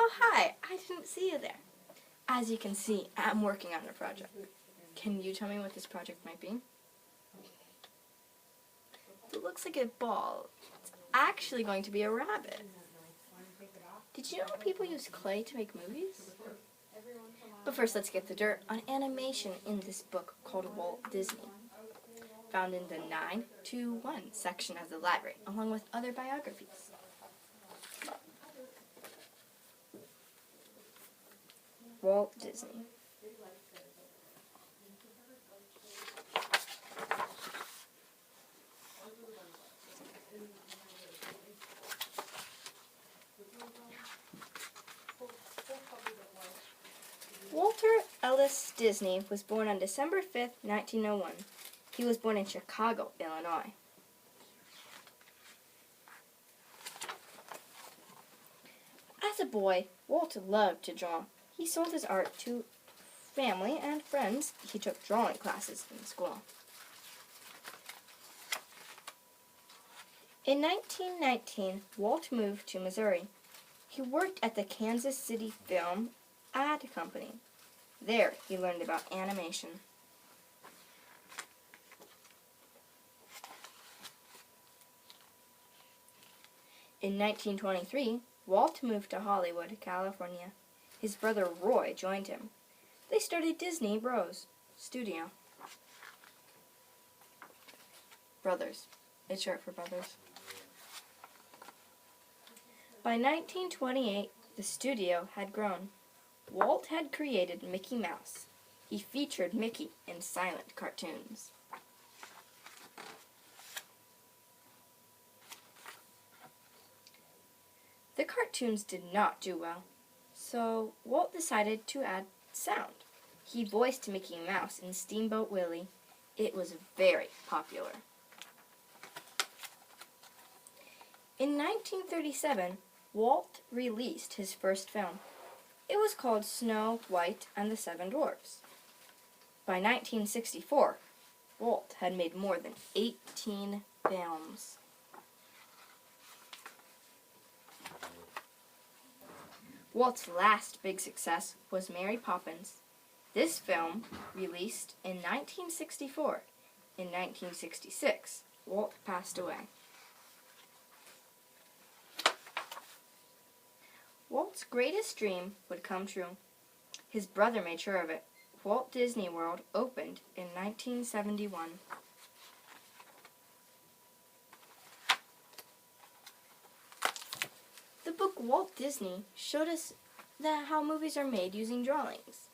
Oh, hi. I didn't see you there. As you can see, I'm working on a project. Can you tell me what this project might be? It looks like a ball. It's actually going to be a rabbit. Did you know people use clay to make movies? But first, let's get the dirt on animation in this book called Walt Disney, found in the 921 section of the library, along with other biographies. Walt Disney. Walter Ellis Disney was born on December 5th, 1901. He was born in Chicago, Illinois. As a boy, Walt loved to draw. He sold his art to family and friends. He took drawing classes in school. In 1919, Walt moved to Missouri. He worked at the Kansas City Film Ad Company. There, he learned about animation. In 1923, Walt moved to Hollywood, California. His brother Roy joined him. They started Disney Bros. Studio. Brothers. It's short for brothers. By 1928, the studio had grown. Walt had created Mickey Mouse. He featured Mickey in silent cartoons. The cartoons did not do well, so Walt decided to add sound. He voiced Mickey Mouse in Steamboat Willie. It was very popular. In 1937, Walt released his first film. It was called Snow White and the Seven Dwarfs. By 1964, Walt had made more than 18 films. Walt's last big success was Mary Poppins. This film released in 1964. In 1966, Walt passed away. Walt's greatest dream would come true. His brother made sure of it. Walt Disney World opened in 1971. The book Walt Disney showed us how movies are made using drawings.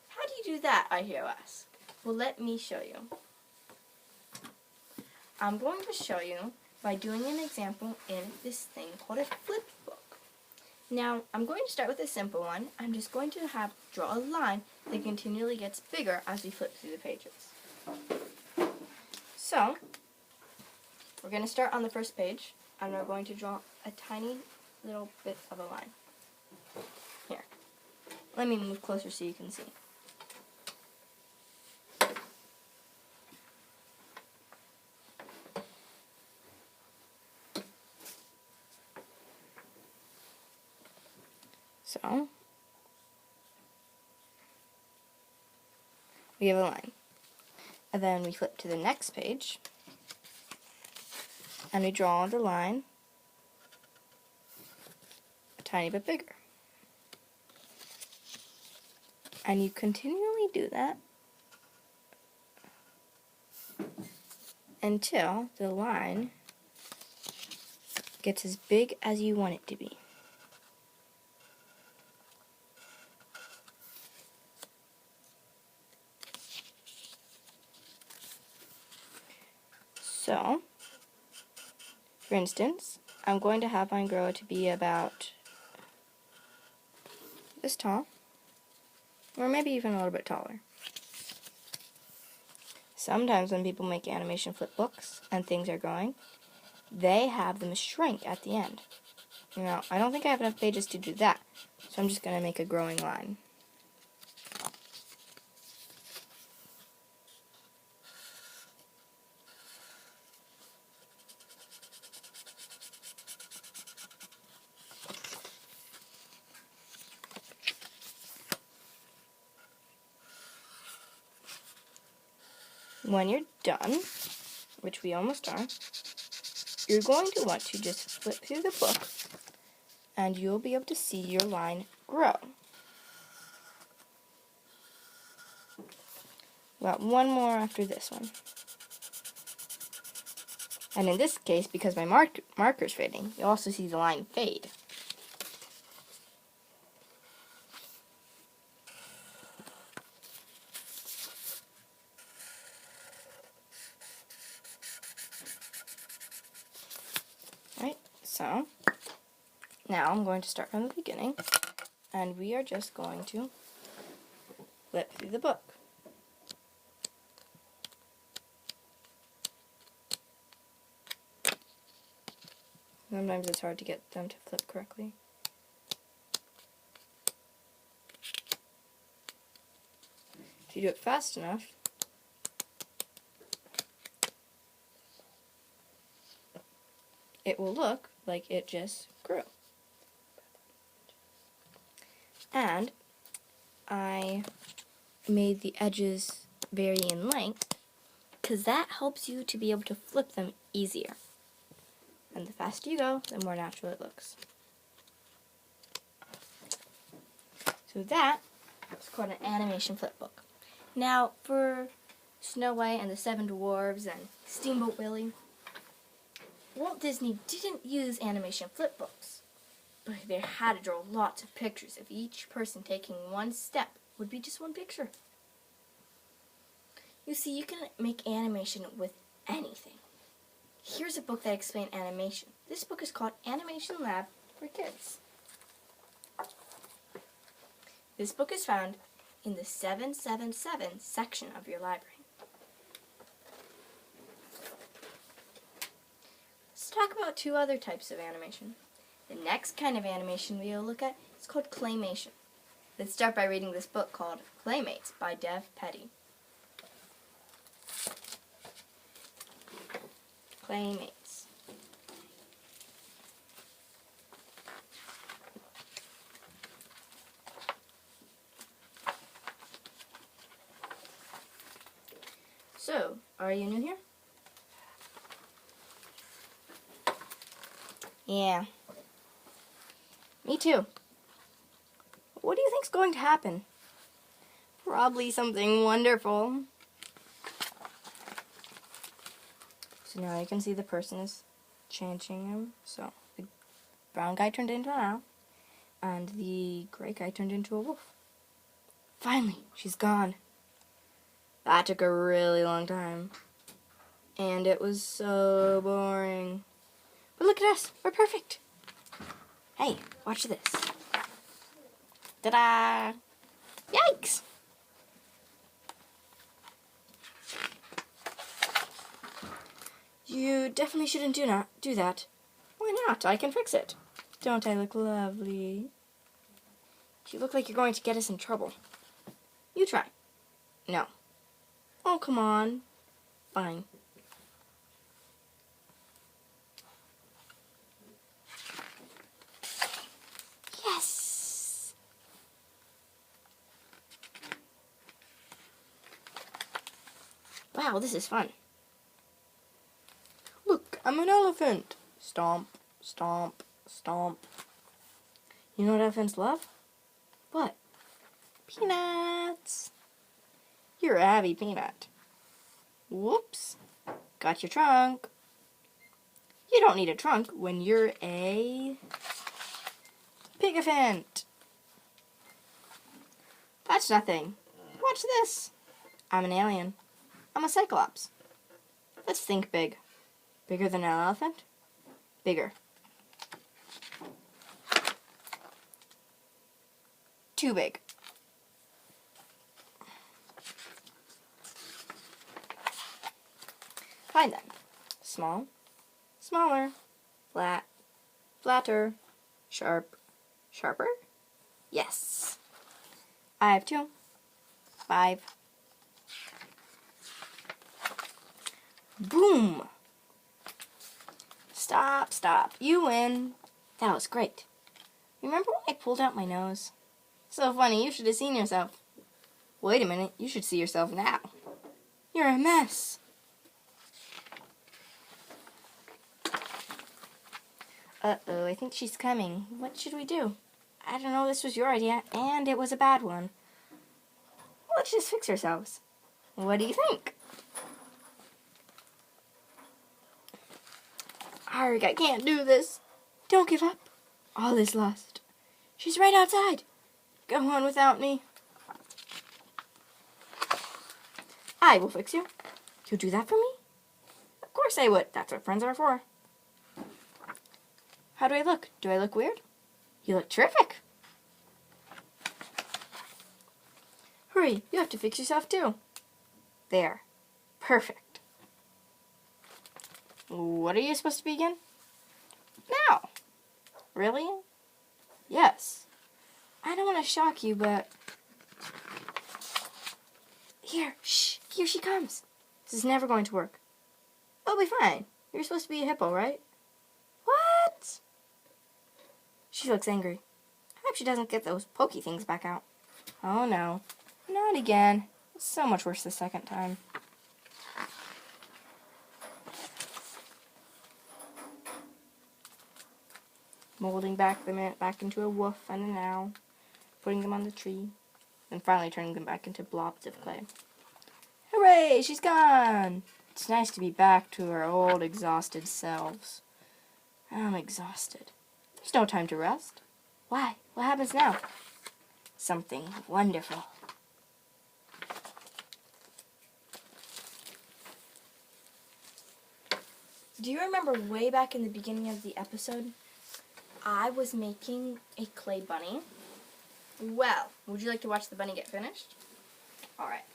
How do you do that, I hear you ask? Well, let me show you. I'm going to show you by doing an example in this thing called a flip book. Now, I'm going to start with a simple one. I'm just going to draw a line that continually gets bigger as we flip through the pages. So, we're going to start on the first page, and we're going to draw a tiny little bit of a line. Here. Let me move closer so you can see. So, we have a line. And then we flip to the next page, and we draw the line a tiny bit bigger. And you continually do that until the line gets as big as you want it to be. So, for instance, I'm going to have mine grow to be about this tall, or maybe even a little bit taller. Sometimes when people make animation flip books and things are growing, they have them shrink at the end. Now, I don't think I have enough pages to do that, so I'm just going to make a growing line. When you're done, which we almost are, you're going to want to just flip through the book and you'll be able to see your line grow. Got one more after this one. And in this case, because my marker's fading, you'll also see the line fade. Right, so now I'm going to start from the beginning, and we are just going to flip through the book. Sometimes it's hard to get them to flip correctly. If you do it fast enough, it will look like it just grew. And I made the edges vary in length because that helps you to be able to flip them easier. And the faster you go, the more natural it looks. So that is called an animation flip book. Now for Snow White and the Seven Dwarfs and Steamboat Willie, Walt Disney didn't use animation flip books, but they had to draw lots of pictures of each person taking one step would be just one picture. You see, you can make animation with anything. Here's a book that explains animation. This book is called Animation Lab for Kids. This book is found in the 777 section of your library. Let's talk about two other types of animation. The next kind of animation we'll look at is called claymation. Let's start by reading this book called Claymates by Dev Petty. Claymates. So, are you new here? Yeah. Me too. What do you think's going to happen? Probably something wonderful. So now you can see the person is changing him. So the brown guy turned into an owl, and the gray guy turned into a wolf. Finally, she's gone. That took a really long time. And it was so boring. But look at us, we're perfect. Hey, watch this. Ta-da! Yikes! You definitely shouldn't do that. Why not? I can fix it. Don't I look lovely? You look like you're going to get us in trouble. You try. No. Oh, come on. Fine. Yes! Wow, this is fun. Look, I'm an elephant. Stomp, stomp, stomp. You know what elephants love? What? Peanuts. You're a heavy peanut. Whoops. Got your trunk. You don't need a trunk when you're a pig-elephant. That's nothing. Watch this. I'm an alien. I'm a cyclops. Let's think big. Bigger than an elephant? Bigger. Too big. Fine then. Small, smaller, flat, flatter, sharp, sharper? Yes. I have 2, 5. Boom! Stop, stop. You win. That was great. Remember when I pulled out my nose? So funny, you should have seen yourself. Wait a minute, you should see yourself now. You're a mess. Uh-oh, I think she's coming. What should we do? I don't know, this was your idea, and it was a bad one. Let's just fix ourselves. What do you think? Arg, I can't do this. Don't give up. All is lost. She's right outside. Go on without me. I will fix you. You'll do that for me? Of course I would. That's what friends are for. How do I look? Do I look weird? You look terrific. Hurry, you have to fix yourself too. There. Perfect. What are you supposed to be again? Now. Really? Yes. I don't want to shock you, but... Here, shh, here she comes. This is never going to work. It'll be fine. You're supposed to be a hippo, right? What? She looks angry. I hope she doesn't get those pokey things back out. Oh no. Not again. It's so much worse the second time. Molding back into a wolf and an owl. Putting them on the tree. And finally turning them back into blobs of clay. Hooray! She's gone! It's nice to be back to our old exhausted selves. I'm exhausted. There's no time to rest. Why? What happens now? Something wonderful. Do you remember way back in the beginning of the episode, I was making a clay bunny? Well, would you like to watch the bunny get finished? Alright.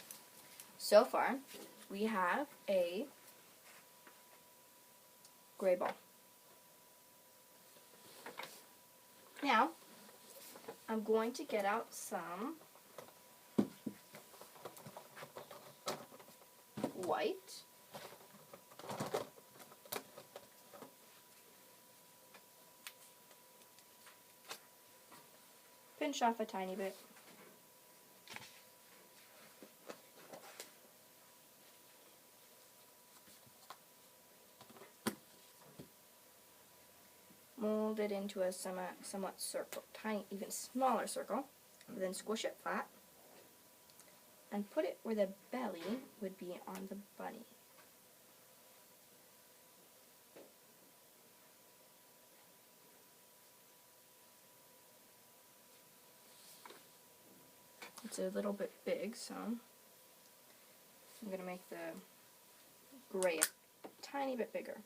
So far, we have a gray ball. Now, I'm going to get out some white. Pinch off a tiny bit. Mold it into a somewhat circle, tiny, even smaller circle. Then squish it flat. And put it where the belly would be on the bunny. It's a little bit big, so I'm going to make the gray a tiny bit bigger.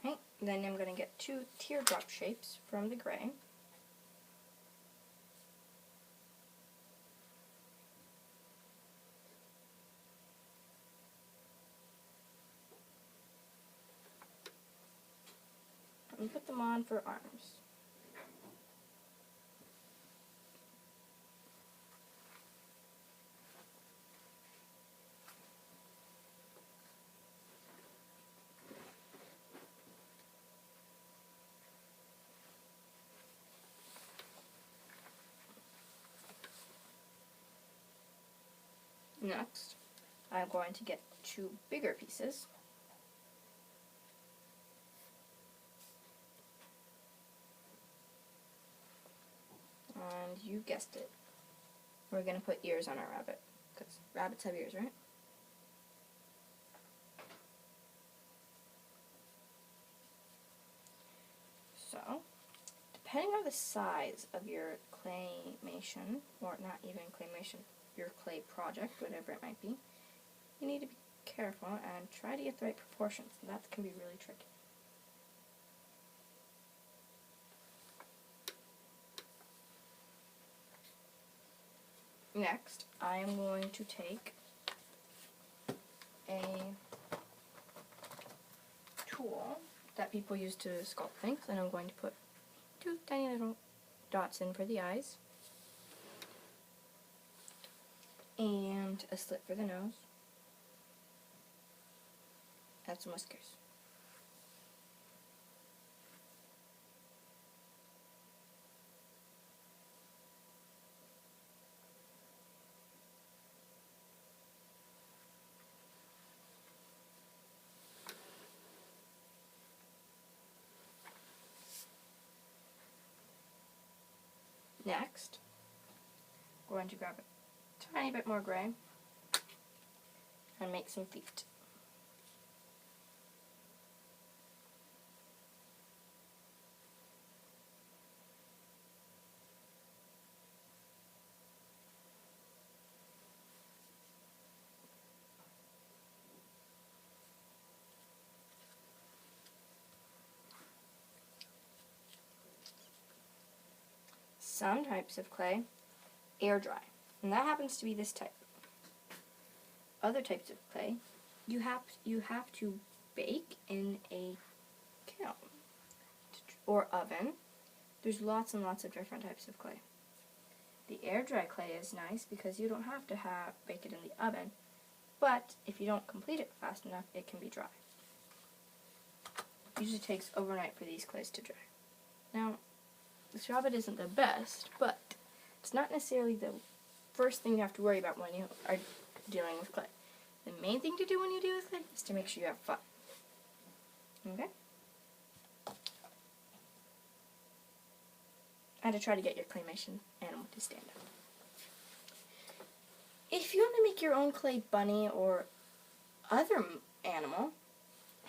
Right, then I'm going to get 2 teardrop shapes from the gray. And put them on for arms. Next, I'm going to get 2 bigger pieces. And you guessed it. We're going to put ears on our rabbit, because rabbits have ears, right? So, depending on the size of your claymation, or not even claymation, your clay project, whatever it might be, you need to be careful and try to get the right proportions. That can be really tricky. Next, I am going to take a tool that people use to sculpt things, and I'm going to put 2 tiny little dots in for the eyes, and a slit for the nose, and some whiskers. Next, we're going to grab a tiny bit more gray and make some feet. Some types of clay air dry, and that happens to be this type. Other types of clay you have to bake in a kiln or oven. There's lots and lots of different types of clay. The air dry clay is nice because you don't have to bake it in the oven, but if you don't complete it fast enough, it can be dry. It usually takes overnight for these clays to dry. Now, this rabbit isn't the best, but it's not necessarily the first thing you have to worry about when you are dealing with clay. The main thing to do when you deal with clay is to make sure you have fun. Okay? And to try to get your claymation animal to stand up. If you want to make your own clay bunny or other animal,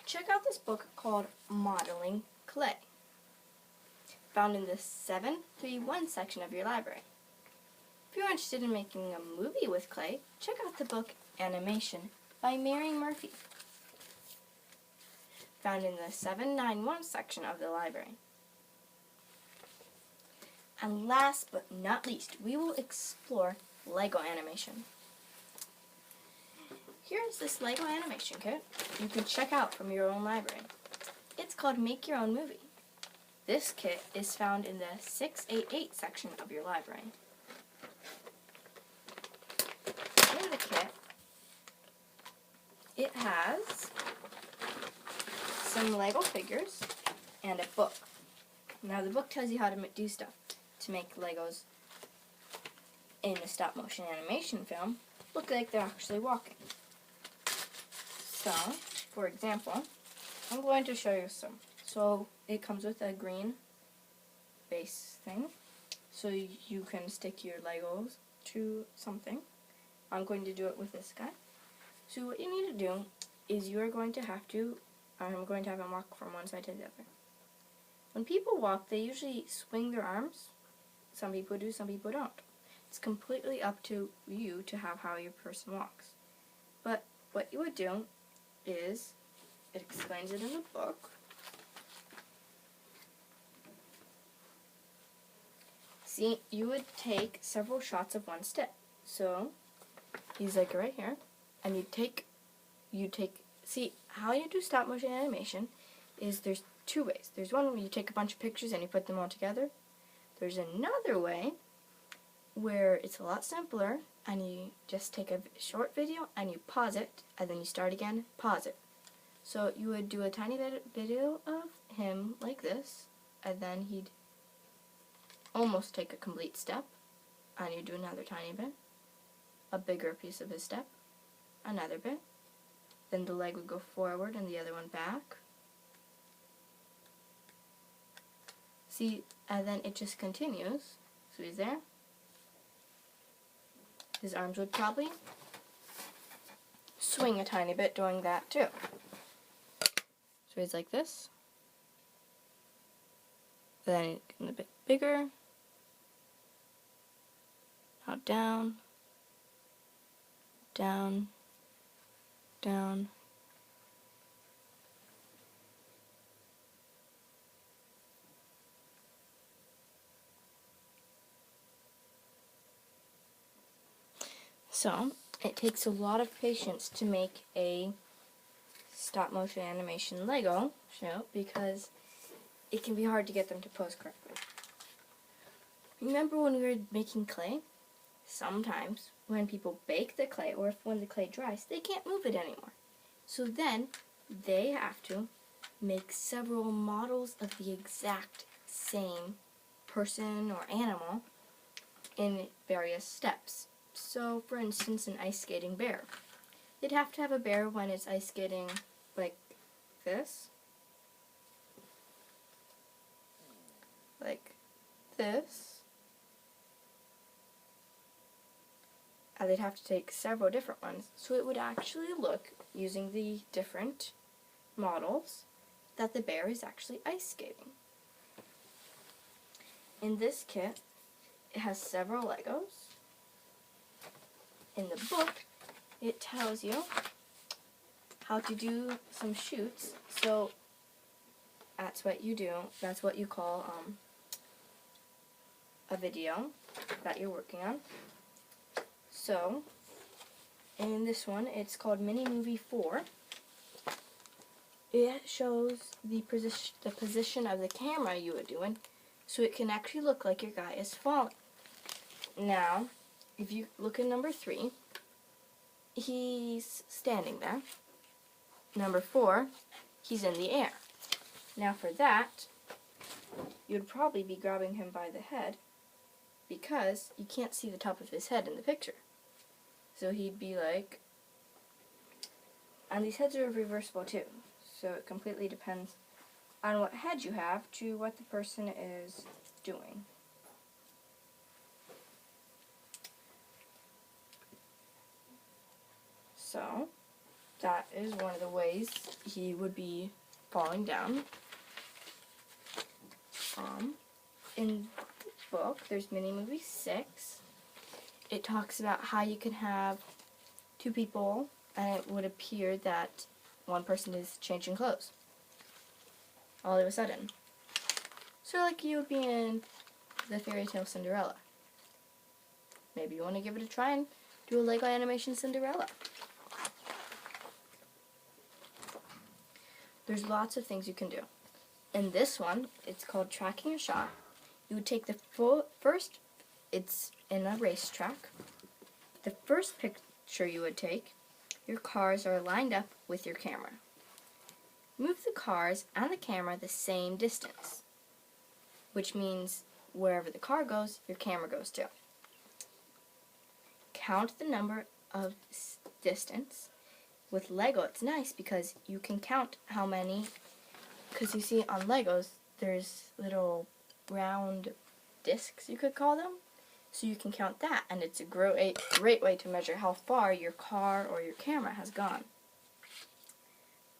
check out this book called Modeling Clay, found in the 731 section of your library. If you're interested in making a movie with clay, check out the book Animation by Mary Murphy, found in the 791 section of the library. And last but not least, we will explore Lego animation. Here's this Lego animation kit you can check out from your own library. It's called Make Your Own Movie. This kit is found in the 688 section of your library. In the kit, it has some Lego figures and a book. Now the book tells you how to do stuff to make Legos in a stop motion animation film look like they're actually walking. So, for example, I'm going to show you some. So it comes with a green base thing, so you can stick your Legos to something. I'm going to do it with this guy. So what you need to do is I'm going to have him walk from one side to the other. When people walk, they usually swing their arms. Some people do, some people don't. It's completely up to you to have how your person walks. But what you would do is, it explains it in the book. See, you would take several shots of one step. So, he's like right here, and see, how you do stop motion animation is there's 2 ways. There's one where you take a bunch of pictures and you put them all together. There's another way where it's a lot simpler, and you just take a short video and you pause it, and then you start again, pause it. So you would do a tiny bit video of him like this, and then he'd almost take a complete step, and you do another tiny bit, a bigger piece of his step, another bit, then the leg would go forward and the other one back. See, and then it just continues. So he's there. His arms would probably swing a tiny bit doing that too. So he's like this. Then a bit bigger. Now down, down, down. So, it takes a lot of patience to make a stop-motion animation Lego show because it can be hard to get them to pose correctly. Remember when we were making clay? Sometimes when people bake the clay or when the clay dries, they can't move it anymore. So then they have to make several models of the exact same person or animal in various steps. So, for instance, an ice skating bear. They'd have to have a bear when it's ice skating like this. Like this. And they'd have to take several different ones. So it would actually look, using the different models, that the bear is actually ice skating. In this kit, it has several Legos. In the book, it tells you how to do some shoots. So that's what you do. That's what you call a video that you're working on. So in this one, it's called Mini Movie 4. It shows the position of the camera you are doing, so it can actually look like your guy is falling. Now, if you look at number 3, he's standing there. Number 4, he's in the air. Now for that, you'd probably be grabbing him by the head because you can't see the top of his head in the picture. So he'd be like, and these heads are reversible too, so it completely depends on what head you have to what the person is doing. So that is one of the ways he would be falling down. In the book, there's Mini Movie 6. It talks about how you can have 2 people and it would appear that one person is changing clothes all of a sudden. So like you would be in the fairy tale Cinderella. Maybe you want to give it a try and do a Lego animation Cinderella. There's lots of things you can do. In this one, it's called Tracking a Shot. You would take the first, it's in a racetrack. The first picture you would take, your cars are lined up with your camera. Move the cars and the camera the same distance, which means wherever the car goes, your camera goes too. Count the number of distance. With Lego, it's nice because you can count how many, because you see on Legos, there's little round discs, you could call them. So you can count that, and it's a great way to measure how far your car or your camera has gone.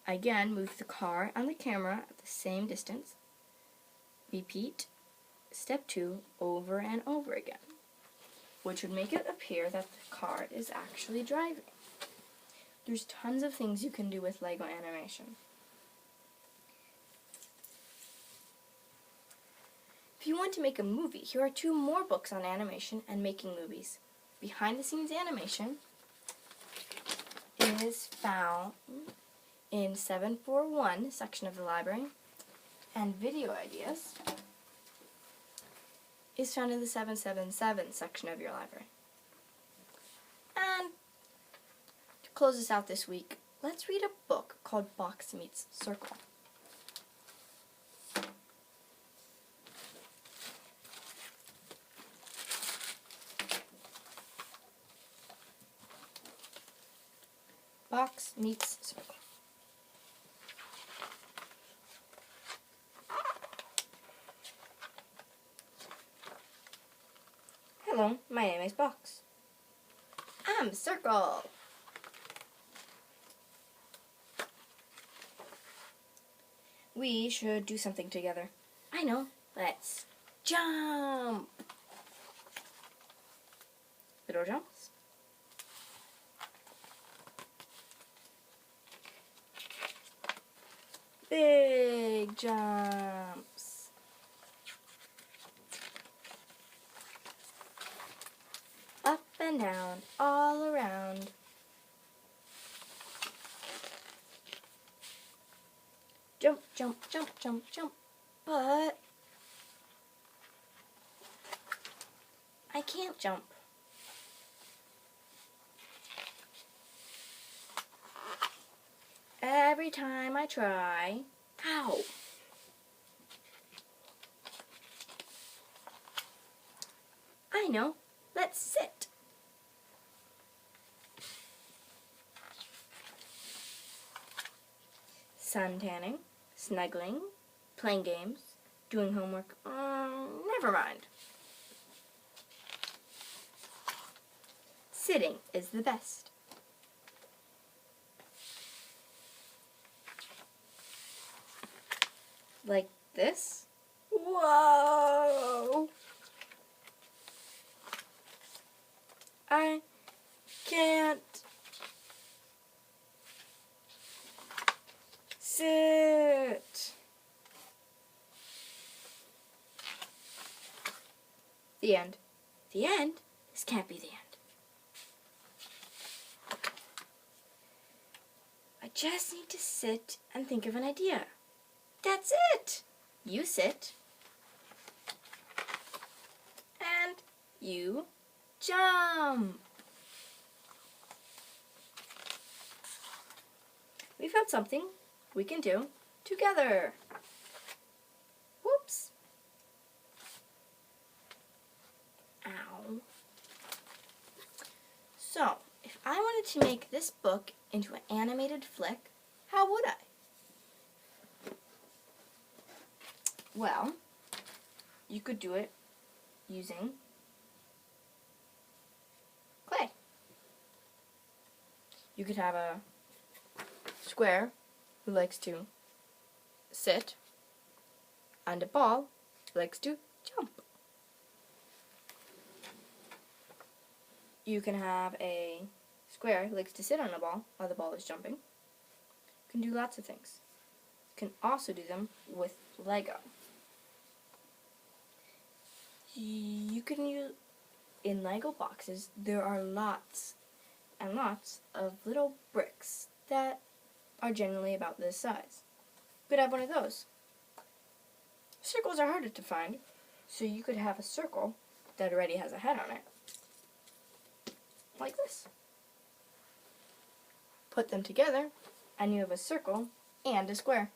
Again, move the car and the camera at the same distance. Repeat step 2 over and over again, which would make it appear that the car is actually driving. There's tons of things you can do with Lego animation. If you want to make a movie, here are 2 more books on animation and making movies. Behind the Scenes Animation is found in 741 section of the library, and Video Ideas is found in the 777 section of your library. And to close us out this week, let's read a book called Box Meets Circle. Box Meets Circle. Hello, my name is Box. I'm Circle. We should do something together. I know. Let's jump. Little jumps. Big jumps. Up and and down, all around. Jump, jump, jump, jump, jump. But I can't jump. Every time I try, ow! I know. Let's sit. Sun tanning, snuggling, playing games, doing homework. Never mind. Sitting is the best. Like this. Whoa! I can't sit. The end. The end? This can't be the end. I just need to sit and think of an idea. That's it. You sit. And you jump. We found something we can do together. Whoops. Ow. So, if I wanted to make this book into an animated flick, how would I? Well, you could do it using clay. You could have a square who likes to sit and a ball who likes to jump. You can have a square who likes to sit on a ball while the ball is jumping. You can do lots of things. You can also do them with Lego. You can use, in Lego boxes, there are lots and lots of little bricks that are generally about this size. You could have one of those. Circles are harder to find, so you could have a circle that already has a head on it. Like this. Put them together, and you have a circle and a square.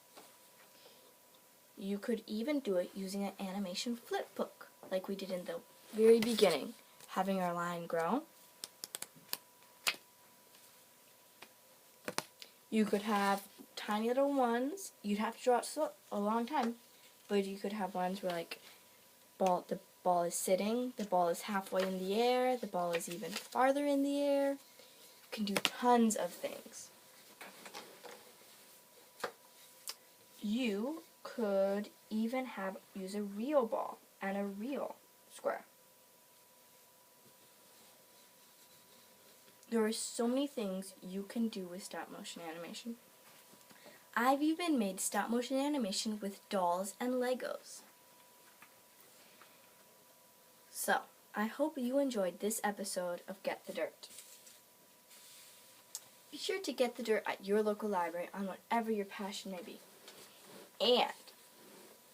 You could even do it using an animation flip book, like we did in the very beginning, having our line grow. You could have tiny little ones. You'd have to draw it a long time, but you could have ones where like the ball is sitting, the ball is halfway in the air, the ball is even farther in the air. You can do tons of things. You could even use a real ball and a real square. There are so many things you can do with stop motion animation. I've even made stop motion animation with dolls and Legos. So, I hope you enjoyed this episode of Get the Dirt. Be sure to get the dirt at your local library on whatever your passion may be. And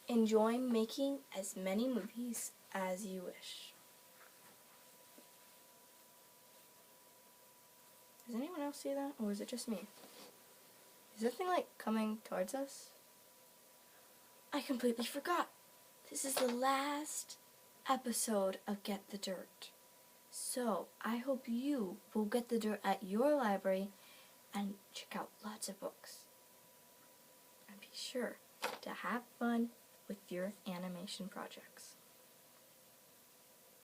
enjoy making as many movies as you wish. Does anyone else see that, or is it just me? Is that thing like coming towards us? I completely forgot. This is the last episode of Get the Dirt. So, I hope you will get the dirt at your library and check out lots of books. And be sure to have fun with your animation projects.